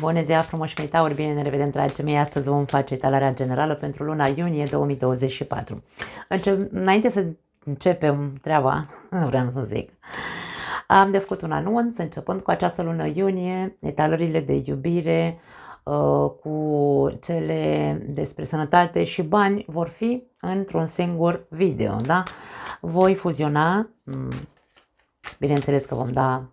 Bună ziua, frumoși mei tauri, bine ne revedem, dragii mei. Astăzi vom face etalarea generală pentru luna iunie 2024. Înainte să începem treaba, vreau să zic, am de făcut un anunț, începând cu această lună iunie, etalările de iubire cu cele despre sănătate și bani vor fi într-un singur video, da? Voi fuziona, bineînțeles că vom da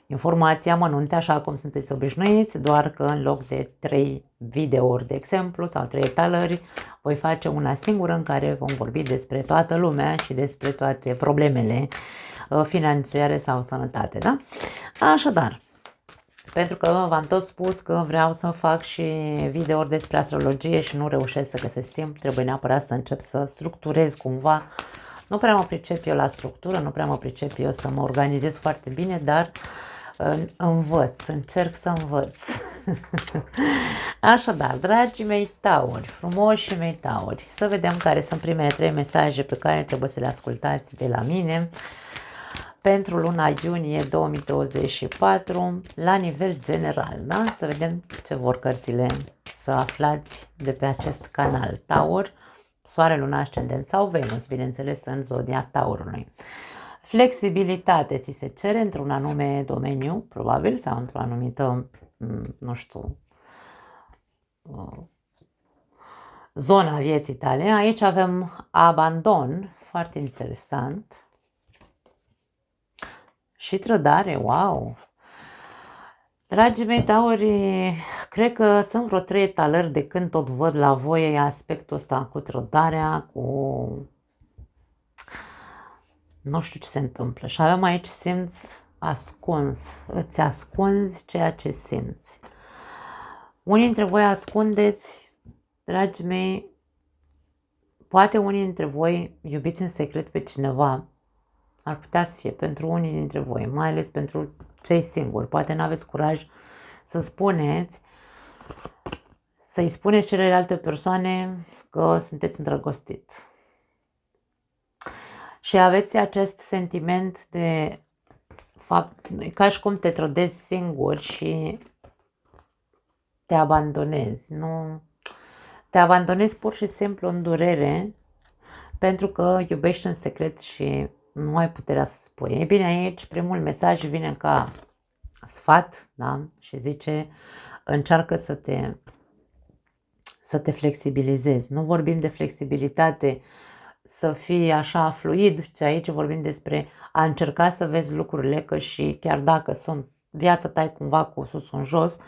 informații amănunte, așa cum sunteți obișnuiți, doar că în loc de 3 videouri, de exemplu, sau 3 etalări, voi face una singură în care vom vorbi despre toată lumea și despre toate problemele financiare sau sănătate, da? Așadar, pentru că v-am tot spus că vreau să fac și videouri despre astrologie și nu reușesc să găsesc timp, trebuie neapărat să încep să structurez cumva. Nu prea mă pricep eu la structură, nu prea mă pricep eu să mă organizez foarte bine, dar învăț, încerc să învăț. Așadar, dragii mei tauri, frumoșii mei tauri, să vedem care sunt primele 3 mesaje pe care trebuie să le ascultați de la mine pentru luna iunie 2024 la nivel general, da? Să vedem ce vor cărțile să aflați de pe acest canal. Taur, Soare, Luna, Ascendent sau Venus, bineînțeles, în zodia Taurului. Flexibilitate ți se cere într-un anume domeniu, probabil, sau într-o anumită, nu știu, zona vieții tale. Aici avem abandon, foarte interesant. Și trădare, wow! Dragii mei tauri, cred că sunt vreo 3 etalări de când tot văd la voi aspectul ăsta cu trădarea, cu... Nu știu ce se întâmplă. Și avem aici simți ascuns. Îți ascunzi ceea ce simți. Unii dintre voi ascundeți, dragii mei, poate unii dintre voi iubiți în secret pe cineva. Ar putea să fie pentru unii dintre voi, mai ales pentru cei singuri. Poate nu aveți curaj să spuneți, să-i spuneți celelalte persoane că sunteți îndrăgostit. Și aveți acest sentiment de fapt, ca și cum te trădezi singur și te abandonezi. Nu? Te abandonezi pur și simplu în durere pentru că iubești în secret și nu ai puterea să spui. Ei bine, aici primul mesaj vine ca sfat, da? Și zice, încearcă să te flexibilizezi. Nu vorbim de flexibilitate să fii așa fluid, ci aici vorbim despre a încerca să vezi lucrurile, că și chiar dacă sunt viața ta e cumva cu sus în jos,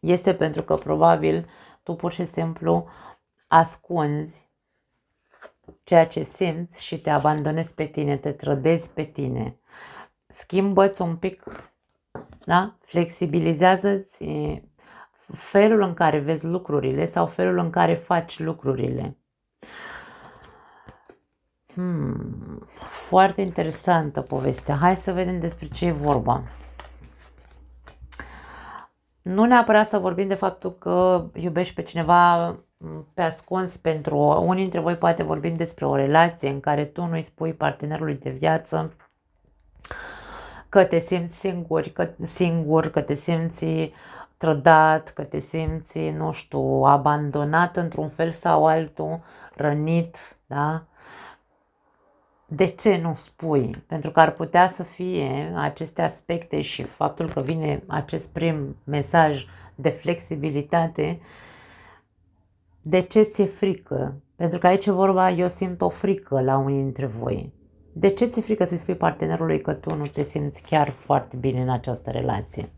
este pentru că probabil tu pur și simplu ascunzi ceea ce simți și te abandonezi pe tine, te trădezi pe tine. Schimbă-ți un pic, da? Flexibilizează-ți felul în care vezi lucrurile sau felul în care faci lucrurile. Foarte interesantă povestea. Hai să vedem despre ce e vorba. Nu neapărat să vorbim de faptul că iubești pe cineva pe ascuns. Pentru unii dintre voi poate vorbim despre o relație în care tu nu-i spui partenerului de viață că te simți singur, că te simți trădat, că te simți, nu știu, abandonat într-un fel sau altul, rănit, da? De ce nu spui? Pentru că ar putea să fie aceste aspecte și faptul că vine acest prim mesaj de flexibilitate. De ce ți-e frică? Pentru că aici e vorba, eu simt o frică la unii dintre voi. De ce ți-e frică să-i spui partenerului că tu nu te simți chiar foarte bine în această relație?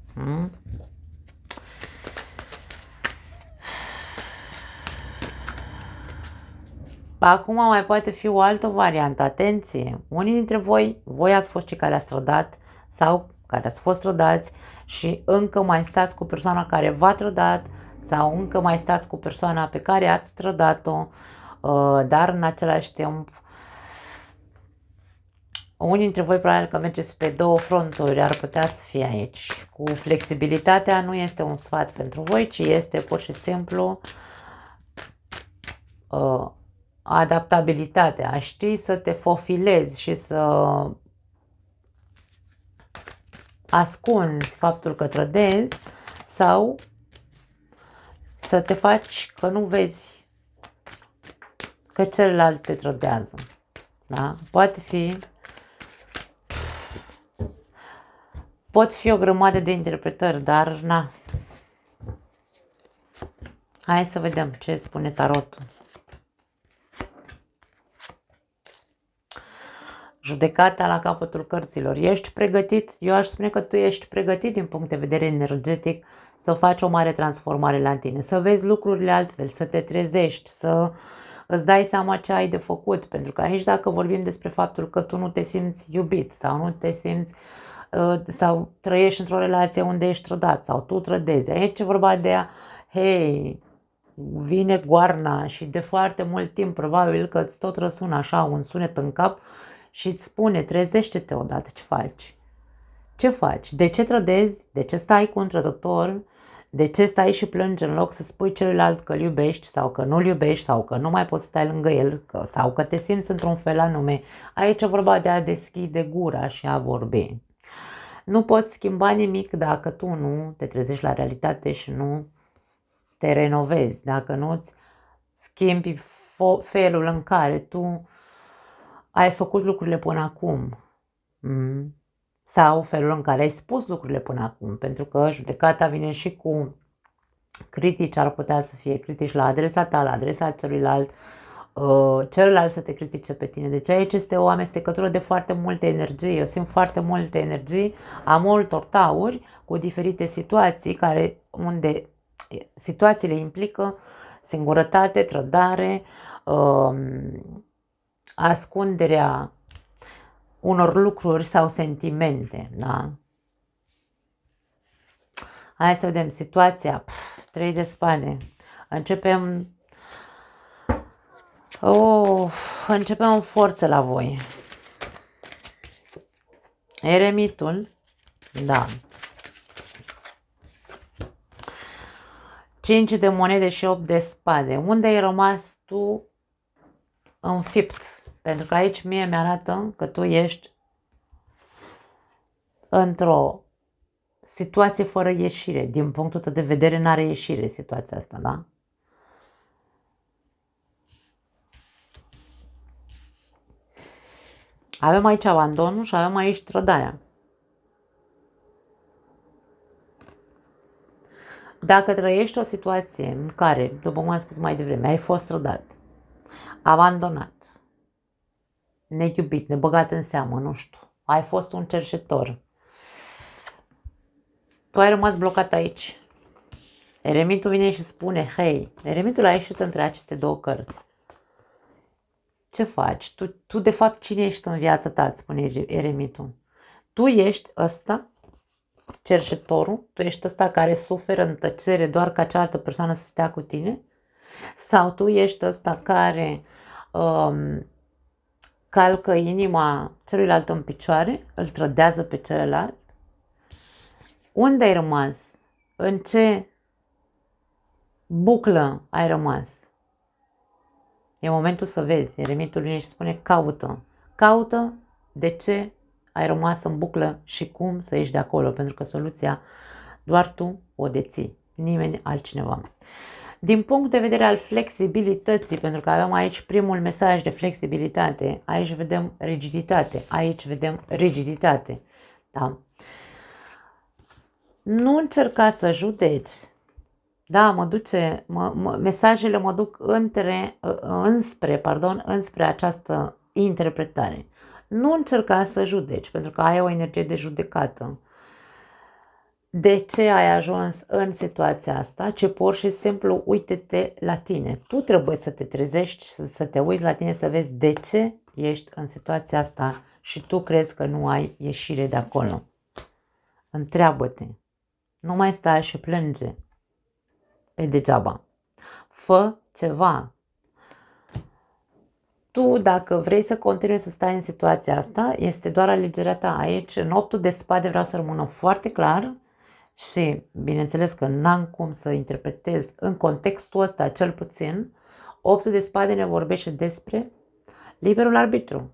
Acum mai poate fi o altă variantă. Atenție! Unii dintre voi ați fost cei care ați trădat sau care ați fost trădați și încă mai stați cu persoana care v-a trădat sau încă mai stați cu persoana pe care ați trădat-o, dar în același timp unii dintre voi probabil că mergeți pe 2 fronturi, ar putea să fie aici. Cu flexibilitatea nu este un sfat pentru voi, ci este pur și simplu adaptabilitatea, a ști să te fofilezi și să ascunzi faptul că trădezi sau să te faci că nu vezi că celălalt te trădează. Da? Pot fi o grămadă de interpretări, dar na. Hai să vedem ce spune tarotul. Judecata la capătul cărților. Ești pregătit? Eu aș spune că tu ești pregătit din punct de vedere energetic să faci o mare transformare la tine, să vezi lucrurile altfel, să te trezești, să îți dai seama ce ai de făcut. Pentru că aici, dacă vorbim despre faptul că tu nu te simți iubit sau nu te simți sau trăiești într-o relație unde ești trădat sau tu trădezi, aici e vorba de hei, vine goarna și de foarte mult timp probabil că îți tot răsună așa un sunet în cap și îți spune, trezește-te odată, ce faci? Ce faci? De ce trădezi? De ce stai cu un trădător? De ce stai și plângi în loc să spui celuilalt că îl iubești sau că nu îl iubești sau că nu mai poți să stai lângă el sau că te simți într-un fel anume? Aici e vorba de a deschide gura și a vorbi. Nu poți schimba nimic dacă tu nu te trezești la realitate și nu te renovezi, dacă nu-ți schimbi felul în care tu ai făcut lucrurile până acum sau felul în care ai spus lucrurile până acum, pentru că judecata vine și cu critici, ar putea să fie critici la adresa ta, la adresa celuilalt, celălalt să te critique pe tine. Deci aici este o amestecătură de foarte multe energii. Eu simt foarte multe energii a multor tauri cu diferite situații unde situațiile implică singurătate, trădare, ascunderea unor lucruri sau sentimente, da? Hai să vedem situația. 3 de spade. Începem în forță la voi. Eremitul, da. 5 de monede și 8 de spade. Unde ai rămas tu înfipt? Pentru că aici mie mi-arată că tu ești într-o situație fără ieșire. Din punctul tău de vedere n-are ieșire situația asta, da? Avem aici abandonul și avem aici trădarea. Dacă trăiești o situație în care, după cum am spus mai devreme, ai fost trădat, abandonat, neiubit, nebăgat în seamă, nu știu, ai fost un cerșetor, tu ai rămas blocat aici. Eremitul vine și spune, hei, eremitul a ieșit între aceste două cărți. Ce faci? Tu de fapt cine ești în viața ta, îți spune eremitul. Tu ești ăsta, cerșetorul, tu ești ăsta care suferă în tăcere doar ca cealaltă persoană să stea cu tine? Sau tu ești ăsta care calcă inima celuilalt în picioare, îl trădează pe celălalt? Unde ai rămas? În ce buclă ai rămas? E momentul să vezi. Eremitul vine și spune, caută. Caută de ce ai rămas în buclă și cum să ieși de acolo, pentru că soluția doar tu o deții, nimeni altcineva. Din punct de vedere al flexibilității, pentru că avem aici primul mesaj de flexibilitate, aici vedem rigiditate, aici vedem rigiditate. Da? Nu încerca să judeci. Da, mesajele mă duc înspre această interpretare. Nu încerca să judeci, pentru că ai o energie de judecată. De ce ai ajuns în situația asta? Ce pur și simplu uite-te la tine. Tu trebuie să te trezești, să te uiți la tine, să vezi de ce ești în situația asta și tu crezi că nu ai ieșire de acolo. Întreabă-te. Nu mai stai și plânge pe degeaba. Fă ceva. Tu, dacă vrei să continui să stai în situația asta, este doar alegerea ta. Aici, în 8 de spade, vreau să rămână foarte clar și, bineînțeles că n-am cum să interpretez în contextul ăsta, cel puțin, 8 de spade ne vorbește despre liberul arbitru.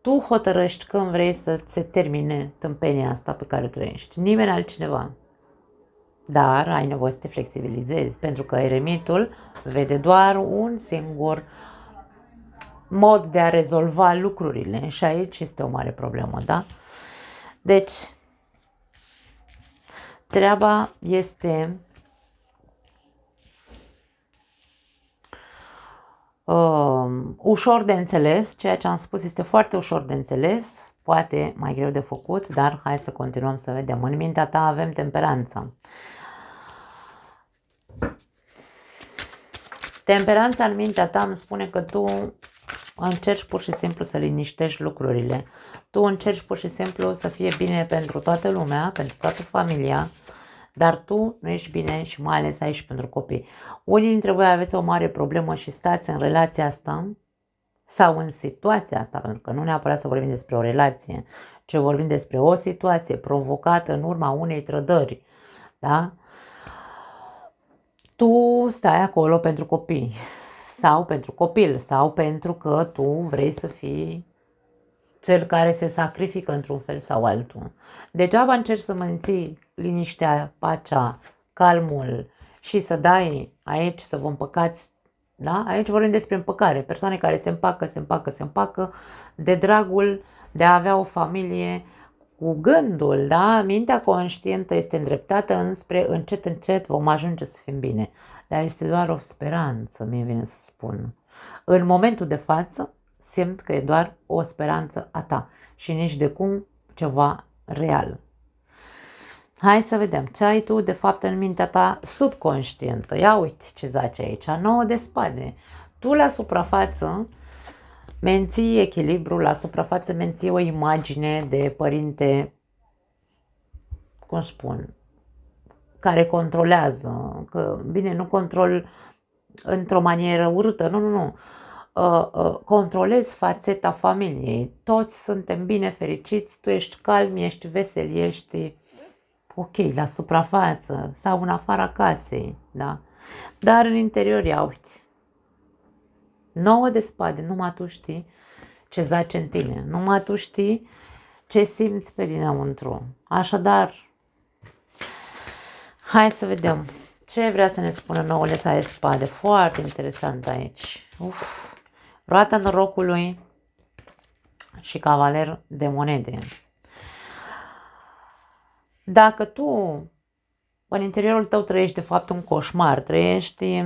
Tu hotărăști când vrei să se termine tâmpenia asta pe care o trăiești. Nimeni altcineva. dar ai nevoie să te flexibilizezi, pentru că eremitul vede doar un singur mod de a rezolva lucrurile și aici este o mare problemă, da? Deci, treaba este ușor de înțeles, ceea ce am spus este foarte ușor de înțeles, poate mai greu de făcut, dar hai să continuăm să vedem. În mintea ta avem temperanța. Temperanța în mintea ta îmi spune că tu încerci pur și simplu să liniștești lucrurile. Tu încerci pur și simplu să fie bine pentru toată lumea, pentru toată familia, dar tu nu ești bine și mai ales aici pentru copii. Unii dintre voi aveți o mare problemă și stați în relația asta sau în situația asta, pentru că nu neapărat să vorbim despre o relație, ci vorbim despre o situație provocată în urma unei trădări, da? Tu stai acolo pentru copii sau pentru copil sau pentru că tu vrei să fii cel care se sacrifică într-un fel sau altul. Degeaba încerci să menții liniștea, pacea, calmul și să dai aici să vă împăcați, da? Aici vorbim despre împăcare, persoane care se împacă de dragul de a avea o familie cu gândul, da? Mintea conștientă este îndreptată înspre încet vom ajunge să fim bine. Dar este doar o speranță, mie vine să spun. În momentul de față, simt că e doar o speranță a ta și nici de cum ceva real. Hai să vedem ce ai tu de fapt în mintea ta subconștientă. Ia uite ce zace aici, 9 de spade. Tu la suprafață menții echilibru, la suprafață menții o imagine de părinte, cum spun, care controlează, că bine, nu control într-o manieră urâtă, nu. Controlezi fațeta familiei, toți suntem bine fericiți, tu ești calm, ești vesel, ești ok la suprafață sau în afara casei, da? Dar în interior, ia uite, 9 de spade, numai tu știi ce zace în tine, numai tu știi ce simți pe dinăuntru. Așadar, hai să vedem ce vrea să ne spună nouăleța de spade. Foarte interesant aici. Roata norocului și cavaler de monede. Dacă tu în interiorul tău trăiești de fapt un coșmar, trăiești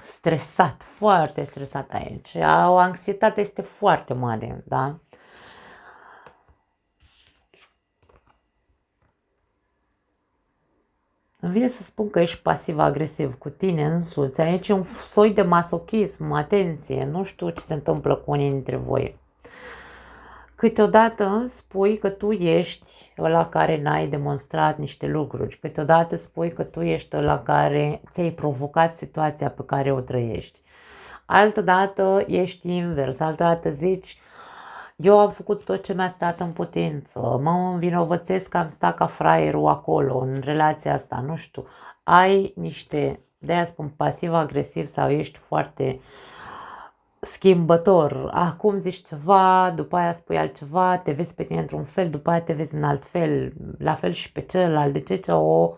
stresat, foarte stresat aici, o anxietate este foarte mare, da? Îmi vine să spun că ești pasiv-agresiv cu tine însuți, aici e un soi de masochism, atenție, nu știu ce se întâmplă cu unii dintre voi. Câteodată spui că tu ești ăla care n-ai demonstrat niște lucruri, câteodată spui că tu ești ăla care ți-ai provocat situația pe care o trăiești. Altădată ești invers, altădată zici, eu am făcut tot ce mi-a stat în putință, mă învinovățesc că am stat ca fraierul acolo, în relația asta, nu știu. Ai niște, de-aia spun pasiv-agresiv sau ești foarte schimbător. Acum zici ceva, după aia spui altceva, te vezi pe tine într-un fel, după aia te vezi în alt fel, la fel și pe celălalt. Deci ce o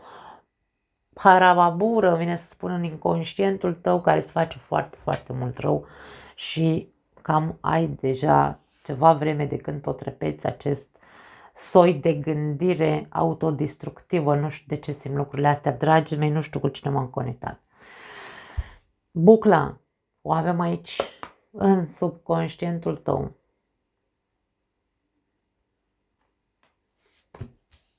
harababură, vine să spun, în inconștientul tău care îți face foarte, foarte mult rău și cam ai deja ceva vreme de când tot repeți acest soi de gândire autodestructivă. Nu știu de ce simt lucrurile astea, dragii mei, nu știu cu cine m-am conectat. Bucla o avem aici, în subconștientul tău.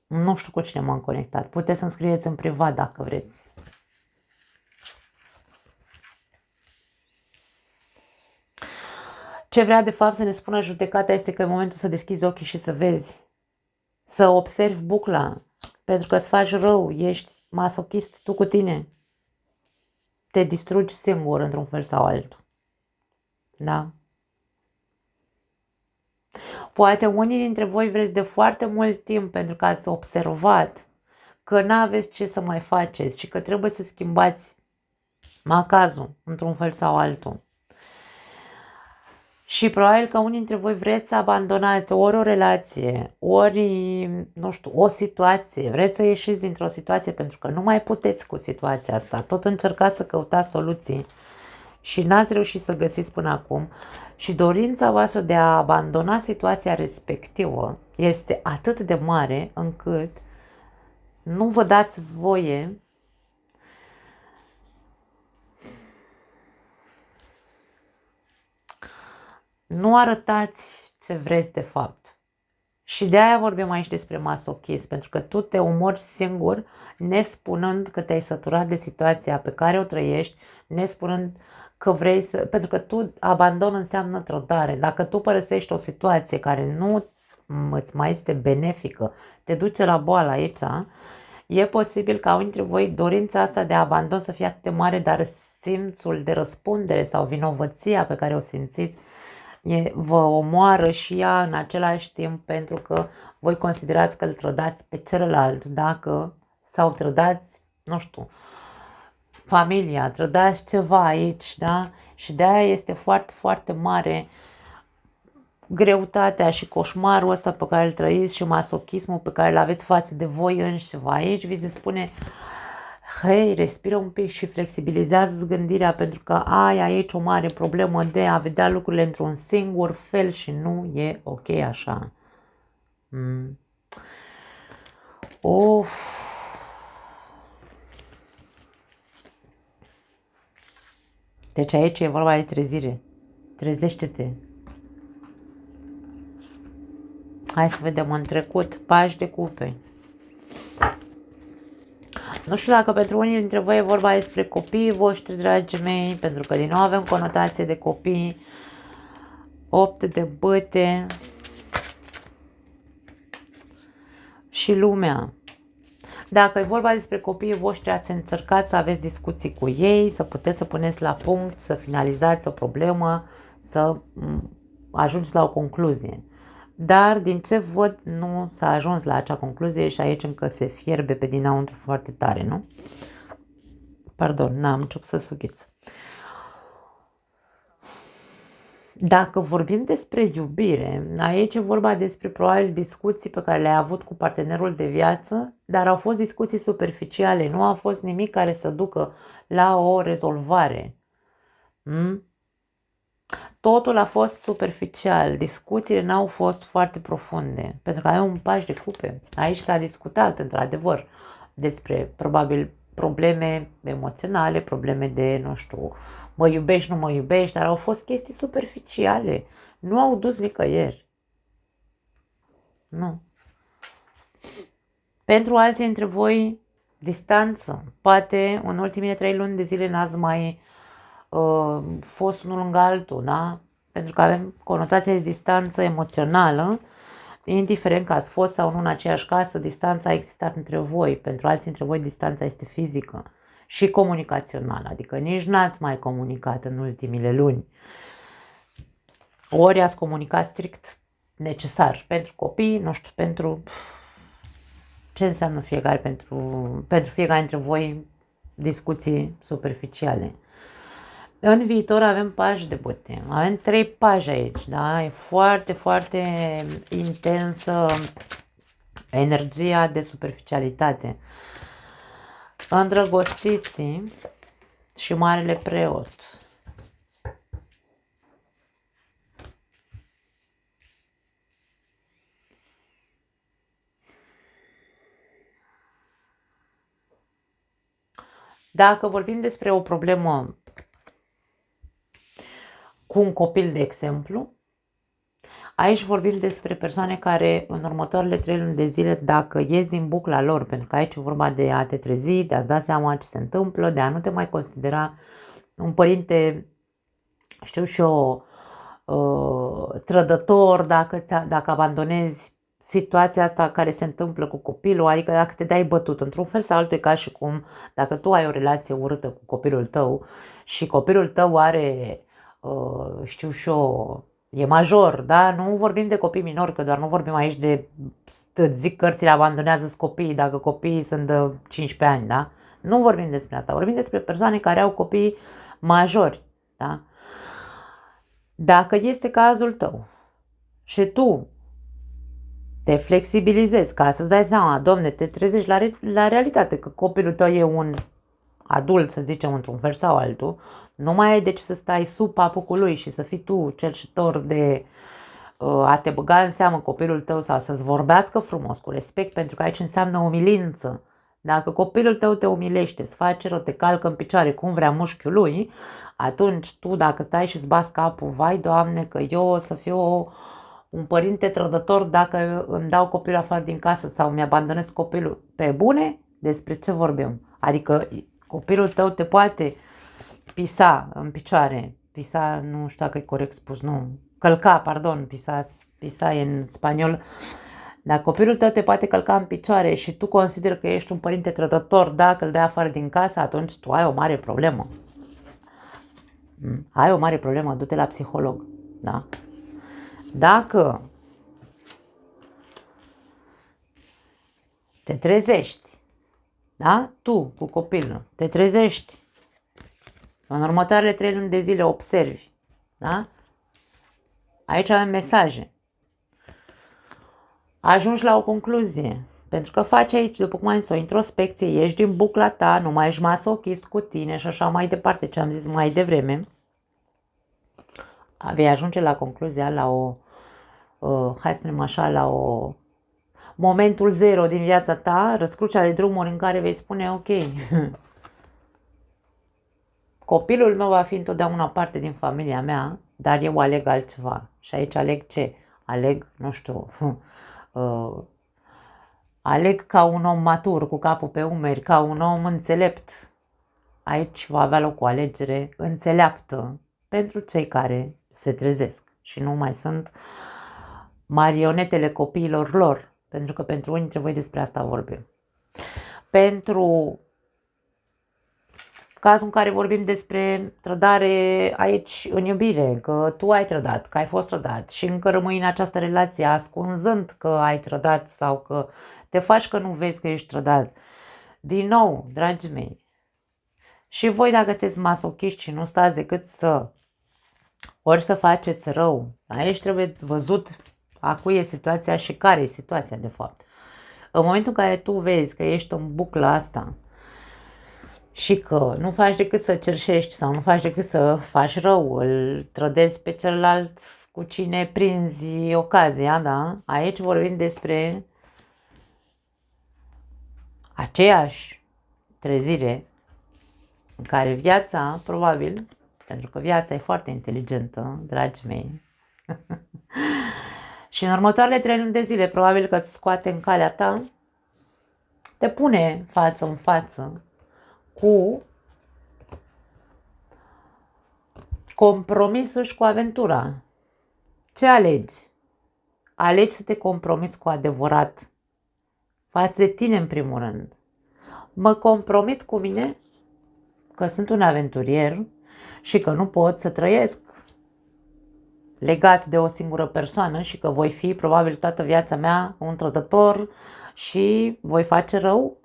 Nu știu cu cine m-am conectat. Puteți să-mi scrieți în privat dacă vreți. Ce vrea de fapt să ne spună judecata este că e momentul să deschizi ochii și să vezi. Să observi bucla. Pentru că îți faci rău, ești masochist tu cu tine. Te distrugi singur într-un fel sau altul. Da? Poate unii dintre voi vreți de foarte mult timp pentru că ați observat că n-aveți ce să mai faceți și că trebuie să schimbați macazul într-un fel sau altul. Și probabil că unii dintre voi vreți să abandonați ori o relație, ori, nu știu, o situație. Vreți să ieșiți dintr-o situație pentru că nu mai puteți cu situația asta. Tot încercați să căutați soluții și n-ați reușit să găsiți până acum. Și dorința voastră de a abandona situația respectivă este atât de mare încât nu vă dați voie nu arătați ce vreți de fapt. Și de aia vorbim aici despre masochism, pentru că tu te omori singur, nespunând că te-ai săturat de situația pe care o trăiești, nespunând că vrei să... Pentru că tu abandon înseamnă trădare. Dacă tu părăsești o situație care nu îți mai este benefică, te duce la boală aici, e posibil ca unii dintre voi dorința asta de abandon să fie atât de mare, dar simțul de răspundere sau vinovăția pe care o simțiți vă omoară și ea în același timp, pentru că voi considerați că îl trădați pe celălalt, dacă sau trădați, nu știu, familia, trădați ceva aici, da? Și de aia este foarte, foarte mare greutatea și coșmarul ăsta pe care îl trăiți și masochismul pe care îl aveți față de voi înșivă. Aici vi se spune: hei, respiră un pic și flexibilizează gândirea, pentru că ai aici o mare problemă de a vedea lucrurile într-un singur fel și nu e ok așa. Of. Deci aici e vorba de trezire. Trezește-te. Hai să vedem în trecut. Pași de cupe. Nu știu dacă pentru unii dintre voi e vorba despre copiii voștri, dragii mei, pentru că din nou avem conotație de copii. 8 de bâte și lumea. Dacă e vorba despre copiii voștri, ați încercat să aveți discuții cu ei, să puteți să puneți la punct, să finalizați o problemă, să ajungeți la o concluzie. Dar din ce văd, nu s-a ajuns la acea concluzie și aici încă se fierbe pe dinăuntru foarte tare, nu? Pardon, n-am început să sughiți. Dacă vorbim despre iubire, aici e vorba despre probabil discuții pe care le-ai avut cu partenerul de viață, dar au fost discuții superficiale, nu a fost nimic care să ducă la o rezolvare. Totul a fost superficial, discuțiile n-au fost foarte profunde, pentru că ai un paș de cupe. Aici s-a discutat, într-adevăr, despre probabil probleme emoționale, probleme de, nu știu, mă iubești, nu mă iubești, dar au fost chestii superficiale, nu au dus nicăieri. Nu. Pentru alții dintre voi, distanță. Poate în ultimele 3 luni de zile n-ați mai fost unul lângă altul, da? Pentru că avem conotația de distanță emoțională, indiferent că ați fost sau nu în aceeași casă, distanța a existat între voi. Pentru alții dintre voi distanța este fizică și comunicațională, adică nici n-ați mai comunicat în ultimile luni. Ori ați comunicat strict necesar pentru copii, nu știu, pentru ce înseamnă fiecare, pentru fiecare dintre voi discuții superficiale. În viitor avem pași de bâte, avem 3 pași aici, da? E foarte, foarte intensă energia de superficialitate. Îndrăgostiții și Marele Preot. Dacă vorbim despre o problemă cu un copil, de exemplu, aici vorbim despre persoane care în următoarele 3 luni de zile, dacă ies din bucla lor, pentru că aici e vorba de a te trezi, de a-ți da seama ce se întâmplă, de a nu te mai considera un părinte, știu și eu, trădător, dacă abandonezi situația asta care se întâmplă cu copilul, adică dacă te dai bătut într-un fel sau altul, ca și cum dacă tu ai o relație urâtă cu copilul tău și copilul tău are, știu și eu, e major, da? Nu vorbim de copii minori, că doar nu vorbim aici de, zic cărțile, abandonează copiii dacă copiii sunt de 15 ani, da? Nu vorbim despre asta, vorbim despre persoane care au copii majori, da? Dacă este cazul tău și tu te flexibilizezi ca să-ți dai seama, domne, te trezești la realitate că copilul tău e un adult, să zicem, într-un fel sau altul, nu mai ai de ce să stai sub papucul lui și să fii tu cerșitor de a te băga în seamă copilul tău sau să-ți vorbească frumos, cu respect, pentru că aici înseamnă umilință. Dacă copilul tău te umilește, îți face rău, te calcă în picioare cum vrea mușchiul lui, atunci tu dacă stai și îți bați capul, vai Doamne că eu o să fiu un părinte trădător dacă îmi dau copilul afară din casă sau mi-abandonez copilul, pe bune, despre ce vorbim? Adică copilul tău te poate pisa în picioare, pisa, nu știu dacă e corect spus, nu, călca, pardon, pisa e în spaniol. Dacă copilul tău te poate călca în picioare și tu consideri că ești un părinte trădător dacă îl dai afară din casă, atunci tu ai o mare problemă. Ai o mare problemă, du-te la psiholog. Da? Dacă te trezești, da? Tu cu copilul, te trezești, în următoarele 3 luni de zile observi, da? Aici avem mesaje. Ajungi la o concluzie, pentru că faci aici, după cum am zis, o introspecție, ieși din bucla ta, nu mai ești masochist cu tine și așa mai departe, ce am zis mai devreme. Vei ajunge la concluzia, la o, hai să spunem așa, la o momentul zero din viața ta, răscrucea de drumuri în care vei spune, ok, copilul meu va fi întotdeauna parte din familia mea, dar eu aleg altceva. Și aici aleg ce? Aleg, nu știu, aleg ca un om matur, cu capul pe umeri, ca un om înțelept. Aici va avea loc o alegere înțeleaptă pentru cei care se trezesc și nu mai sunt marionetele copiilor lor, pentru că pentru unii trebuie despre asta vorbim. Pentru cazul în care vorbim despre trădare aici în iubire, că tu ai trădat, că ai fost trădat și încă rămâi în această relație ascunzând că ai trădat sau că te faci că nu vezi că ești trădat. Din nou, dragii mei, și voi dacă sunteți masochiști și nu stați decât să ori să faceți rău, aici trebuie văzut a cui e situația și care e situația de fapt. În momentul în care tu vezi că ești în bucla asta și că nu faci decât să cerșești sau nu faci decât să faci rău, îl trădezi pe celălalt cu cine prinzi ocazia, da? Aici vorbim despre aceeași trezire în care viața, probabil, pentru că viața e foarte inteligentă, dragii mei, și în următoarele 3 luni de zile, probabil că îți scoate în calea ta, te pune față în față cu compromisul și cu aventura. Ce alegi? Alegi să te compromiți cu adevărat față de tine în primul rând. Mă compromit cu mine că sunt un aventurier și că nu pot să trăiesc legat de o singură persoană și că voi fi probabil toată viața mea un trădător și voi face rău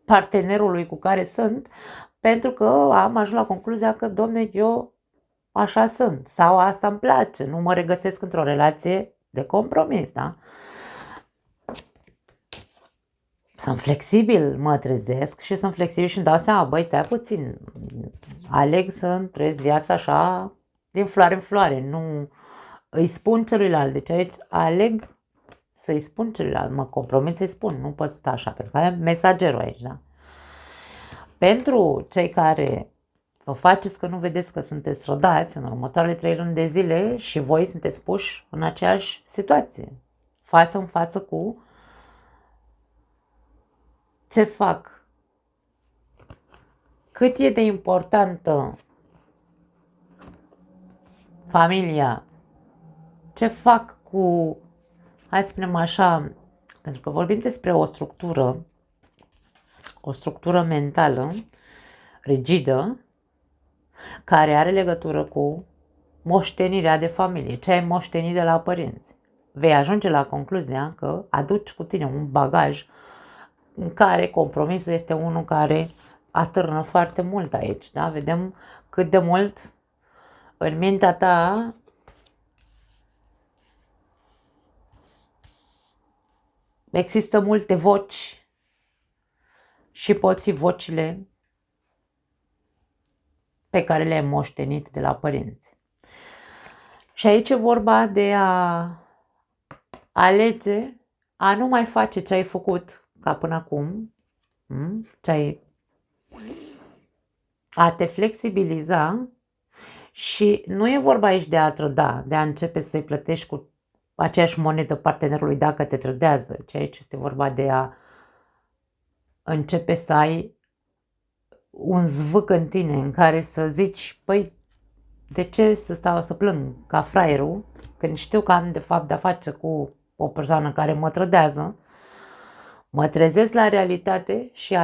partenerului cu care sunt, pentru că am ajuns la concluzia că, domne, eu așa sunt sau asta îmi place, nu mă regăsesc într-o relație de compromis, da? Sunt flexibil, mă trezesc și sunt flexibil și îmi dau seama, băi, stai puțin, aleg să-mi trăiesc viața așa din floare în floare, nu îi spun celuilalt, deci aici aleg să-i spun celuilalt, mă compromit să-i spun, nu pot sta așa, pentru că avem mesagerul aici, da? Pentru cei care vă faceți că nu vedeți că sunteți trădați în următoarele 3 luni de zile și voi sunteți puși în aceeași situație, față în față cu ce fac, cât e de importantă familia, ce fac cu, hai să spunem așa, pentru că vorbim despre o structură mentală rigidă, care are legătură cu moștenirea de familie, ce ai moștenit de la părinți. Vei ajunge la concluzia că aduci cu tine un bagaj în care compromisul este unul care atârnă foarte mult aici, da? Vedem cât de mult În mintea ta există multe voci și pot fi vocile pe care le-ai moștenit de la părinți. Și aici e vorba de a alege a nu mai face ce ai făcut ca până acum, a te flexibiliza și nu e vorba aici de a trăda, de a începe să-i plătești cu aceeași monedă partenerului dacă te trădează, ci aici este vorba de a începe să ai un zvâc în tine în care să zici, păi, de ce să stau să plâng ca fraierul când știu că am de fapt de-a face cu o persoană care mă trădează, mă trezesc la realitate și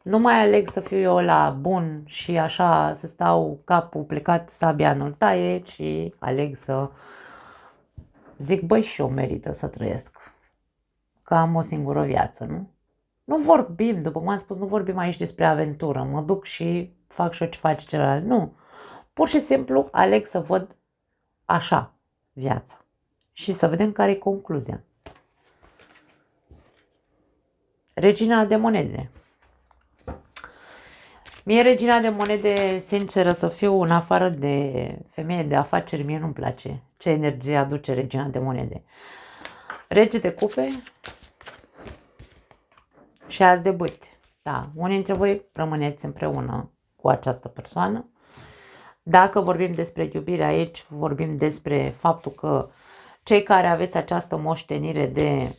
nu mai aleg să fiu eu la bun și așa să stau capul plecat, sabia nu-l taie, ci aleg să zic, băi, și eu merită să trăiesc, că am o singură viață, nu? Nu vorbim, după cum am spus, nu vorbim aici despre aventură, mă duc și fac și eu ce face celălalt, nu. Pur și simplu aleg să văd așa viața și să vedem care e concluzia. Regina de monede. Mie regina de monede, sinceră să fiu, în afară de femeie de afaceri, mie nu-mi place ce energie aduce regina de monede. Rege de cupe și as de bâte. Da, unii dintre voi rămâneți împreună cu această persoană. Dacă vorbim despre iubire aici, vorbim despre faptul că cei care aveți această moștenire de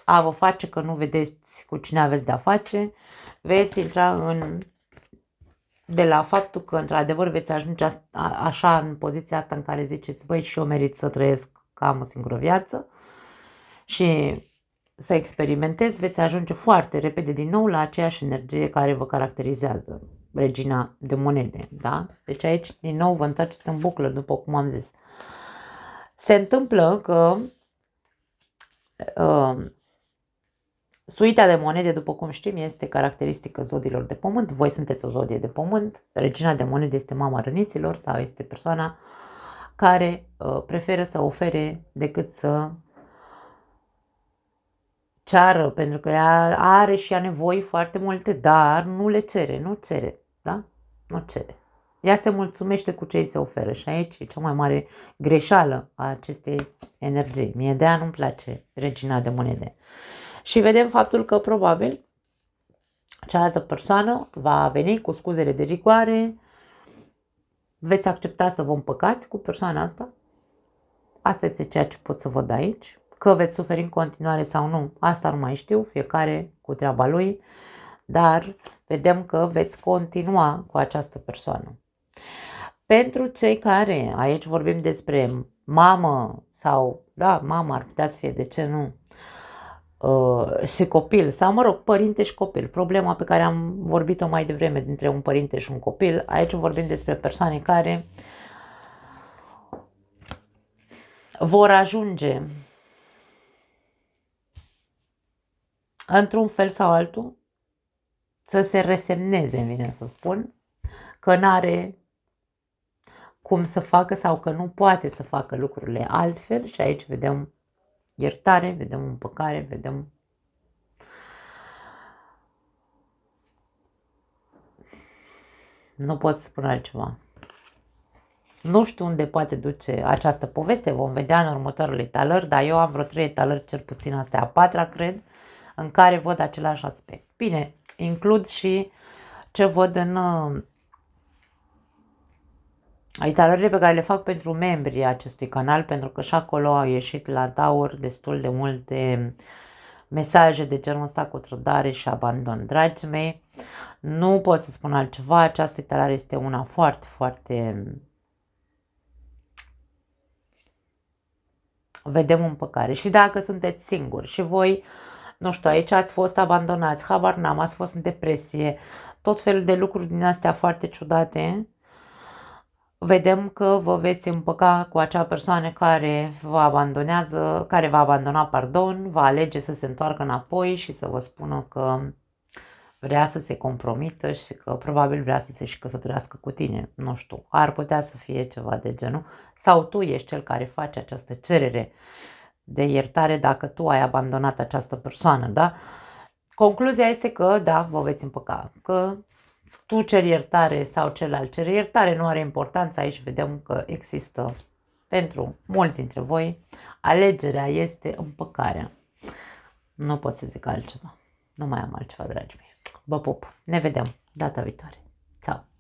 a vă face că nu vedeți cu cine aveți de-a face, veți intra de la faptul că într-adevăr veți ajunge așa în poziția asta în care ziceți, băi, și eu merit să trăiesc că am o singură viață și să experimentez, veți ajunge foarte repede din nou la aceeași energie care vă caracterizează, regina de monede, da? Deci aici din nou vă întoarceți în buclă, după cum am zis. Se întâmplă că suita de monede, după cum știm, este caracteristică zodiilor de pământ. Voi sunteți o zodie de pământ. Regina de monede este mama răniților sau este persoana care preferă să ofere decât să ceară, pentru că ea are și ea nevoi foarte multe, dar nu le cere, nu cere, da? Nu cere. Ea se mulțumește cu ce îi se oferă și aici e cea mai mare greșeală a acestei energii. Mie de aia nu-mi place regina de monede. Și vedem faptul că probabil cealaltă persoană va veni cu scuzele de rigoare, veți accepta să vă împăcați cu persoana asta. Asta este ceea ce pot să văd aici. Că veți suferi în continuare sau nu, asta nu mai știu, fiecare cu treaba lui, dar vedem că veți continua cu această persoană. Pentru cei care, aici vorbim despre mamă sau, da, mamă ar putea să fie, de ce nu, și copil, sau mă rog, părinte și copil, problema pe care am vorbit-o mai devreme dintre un părinte și un copil, aici vorbim despre persoane care vor ajunge într-un fel sau altul să se resemneze, îmi vine să spun, că n-are cum să facă sau că nu poate să facă lucrurile altfel și aici vedem iertare, vedem împăcare, vedem nu pot spune altceva. Nu știu unde poate duce această poveste, vom vedea în următoarele etalări, dar eu am vreo 3 etalări, cel puțin astea a 4-a, cred, în care văd același aspect. Bine, includ și ce văd în etalările pe care le fac pentru membrii acestui canal, pentru că și acolo au ieșit la Taur destul de multe mesaje de genul ăsta cu trădare și abandon. Dragii mei, nu pot să spun altceva, această etalare este una foarte, foarte... Vedem împăcare. Și dacă sunteți singuri și voi, nu știu, aici ați fost abandonați, habar n-am, ați fost în depresie, tot felul de lucruri din astea foarte ciudate, vedem că vă veți împăca cu acea persoană care vă abandonează, va alege să se întoarcă înapoi și să vă spună că vrea să se compromită și că probabil vrea să se și căsătorească cu tine, nu știu, ar putea să fie ceva de genul, sau tu ești cel care face această cerere de iertare dacă tu ai abandonat această persoană, da? Concluzia este că, da, vă veți împăca, că tu ceri iertare sau celălalt cere iertare, nu are importanță, aici vedem că există pentru mulți dintre voi, alegerea este împăcarea. Nu pot să zic altceva. Nu mai am altceva, dragii mei. Vă pup. Ne vedem data viitoare. Ciao.